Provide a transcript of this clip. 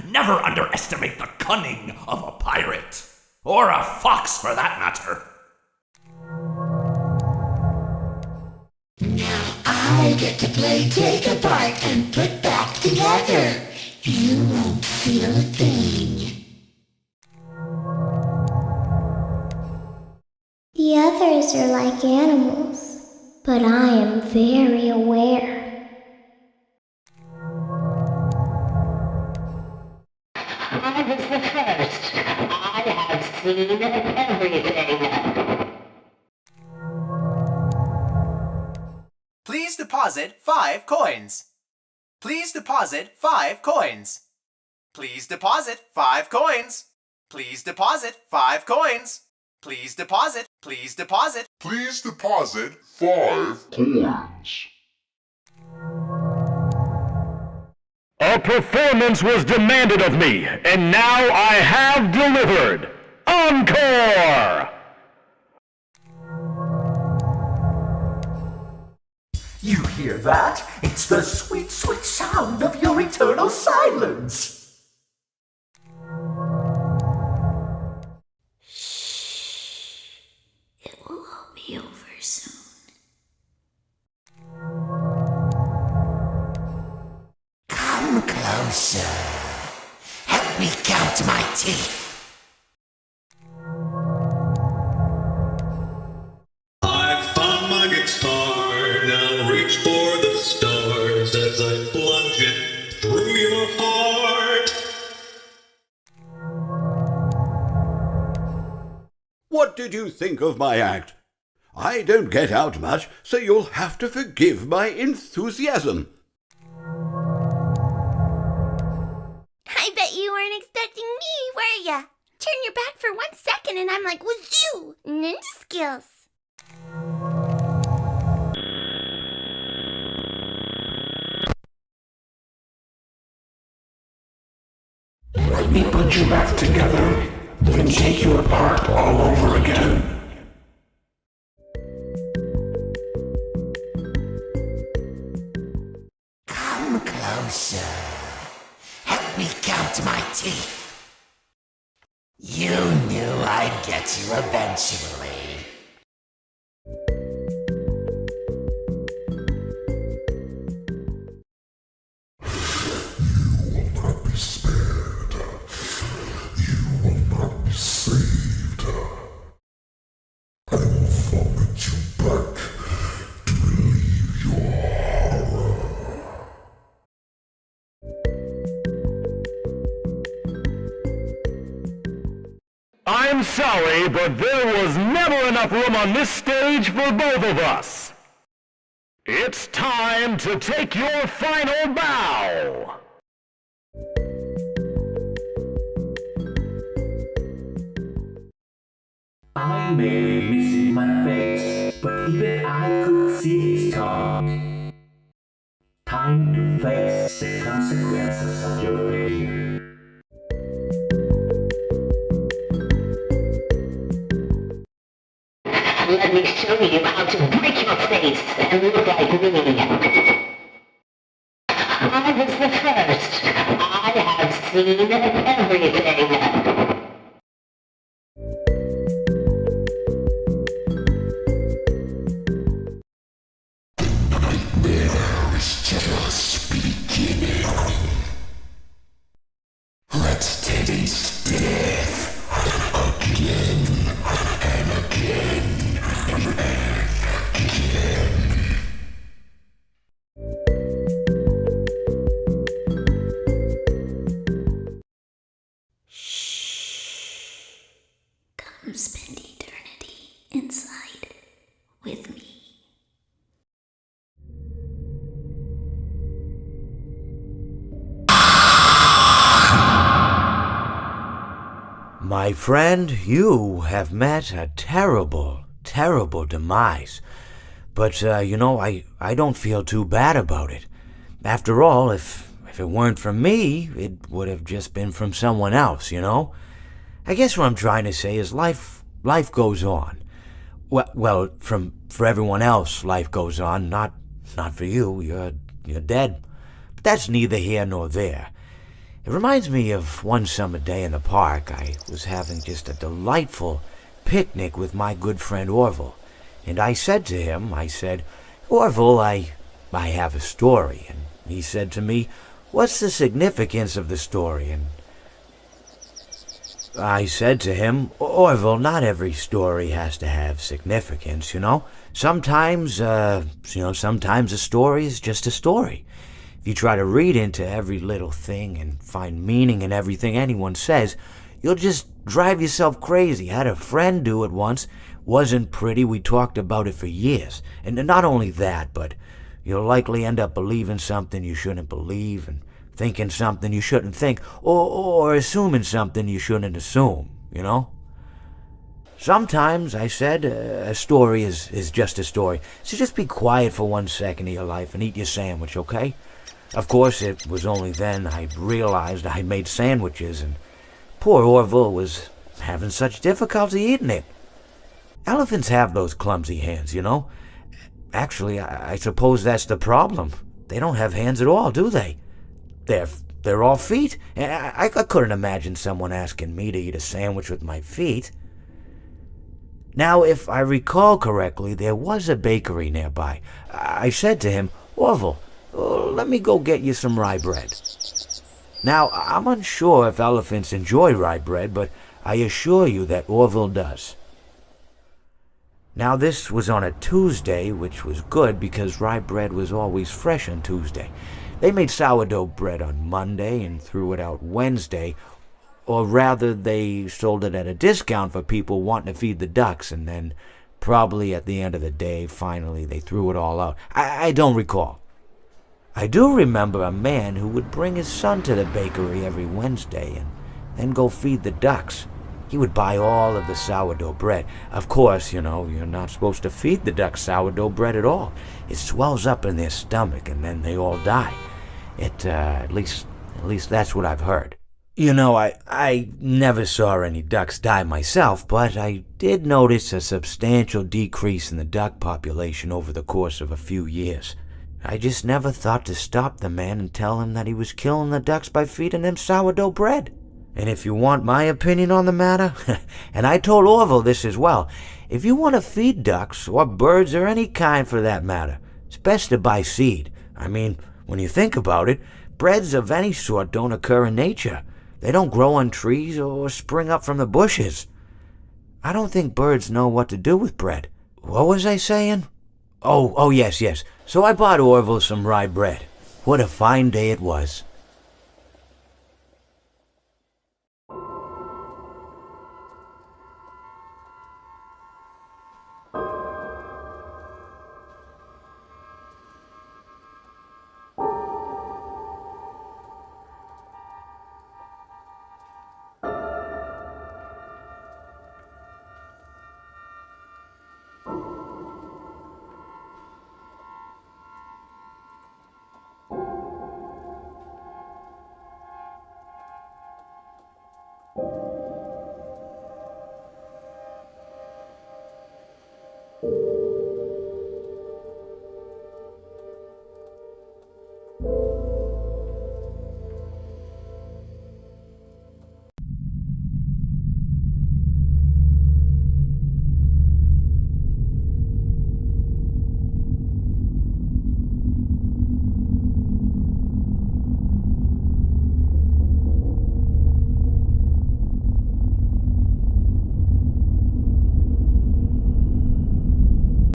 Never underestimate the cunning of a pirate. Or a fox, for that matter. Now I get to play take apart and put back together. You won't feel a thing. The others are like animals, but I am very aware. I was the first. I have seen everything. Please deposit 5 coins. Please deposit 5 coins. Please deposit 5 coins. Please deposit 5 coins. Please deposit. Please deposit. Please deposit 5 coins. A performance was demanded of me, and now I have delivered. Encore! You hear that? It's the sweet, sweet sound of your eternal silence. It will all be over soon. Come closer. Help me count my teeth. I've found my guitar, now reach for the stars as I plunge it through your heart. What did you think of my act? I don't get out much, so you'll have to forgive my enthusiasm. I bet you weren't expecting me, were ya? Turn your back for 1 second and I'm like, wazoo! Ninja skills. Let me put you back together, then take you apart all over again. Come closer. Help me count my teeth. You knew I'd get you eventually. You will not be spared. You will not be saved. I will vomit you back to relieve your horror. I'm sorry, but there was never enough room on this stage for both of us. It's time to take your final bow. I may be missing my face, but even I could see this time. Time to face the consequences of your failure. Let me show you how to break your face and look like me. I was the first. I have seen everything. It's just beginning. Let's taste death again and again and again. Come spend eternity inside with me. My friend, you have met a terrible, terrible demise. But, I don't feel too bad about it. After all, if it weren't from me, it would have just been from someone else, I guess what I'm trying to say is life goes on. Well, for everyone else, life goes on, not for you. You're dead. But that's neither here nor there. It reminds me of one summer day in the park. I was having just a delightful picnic with my good friend Orville. And I said to him, Orville, I have a story. And he said to me, what's the significance of the story? And I said to him, Orville, not every story has to have significance, you know? Sometimes a story is just a story. If you try to read into every little thing and find meaning in everything anyone says, you'll just drive yourself crazy. I had a friend do it once. Wasn't pretty. We talked about it for years. And not only that, but you'll likely end up believing something you shouldn't believe and thinking something you shouldn't think, or assuming something you shouldn't assume, you know? Sometimes, I said, a story is just a story. So just be quiet for 1 second of your life and eat your sandwich, okay? Of course, it was only then I realized I made sandwiches, and poor Orville was having such difficulty eating it. Elephants have those clumsy hands, you know? Actually, I suppose that's the problem. They don't have hands at all, do they? They're all feet. I couldn't imagine someone asking me to eat a sandwich with my feet. Now, if I recall correctly, there was a bakery nearby. I said to him, Orville, let me go get you some rye bread. Now, I'm unsure if elephants enjoy rye bread, but I assure you that Orville does. Now, this was on a Tuesday, which was good because rye bread was always fresh on Tuesday. They made sourdough bread on Monday and threw it out Wednesday, or rather, they sold it at a discount for people wanting to feed the ducks, and then probably at the end of the day, finally, they threw it all out. I don't recall. I do remember a man who would bring his son to the bakery every Wednesday and then go feed the ducks. He would buy all of the sourdough bread. Of course, you know, you're not supposed to feed the ducks sourdough bread at all. It swells up in their stomach and then they all die. At least that's what I've heard. You know, I never saw any ducks die myself, but I did notice a substantial decrease in the duck population over the course of a few years. I just never thought to stop the man and tell him that he was killing the ducks by feeding them sourdough bread. And if you want my opinion on the matter, and I told Orville this as well, if you want to feed ducks, or birds, or any kind for that matter, it's best to buy seed. I mean, when you think about it, breads of any sort don't occur in nature. They don't grow on trees or spring up from the bushes. I don't think birds know what to do with bread. What was I saying? Oh, yes. So I bought Orville some rye bread. What a fine day it was.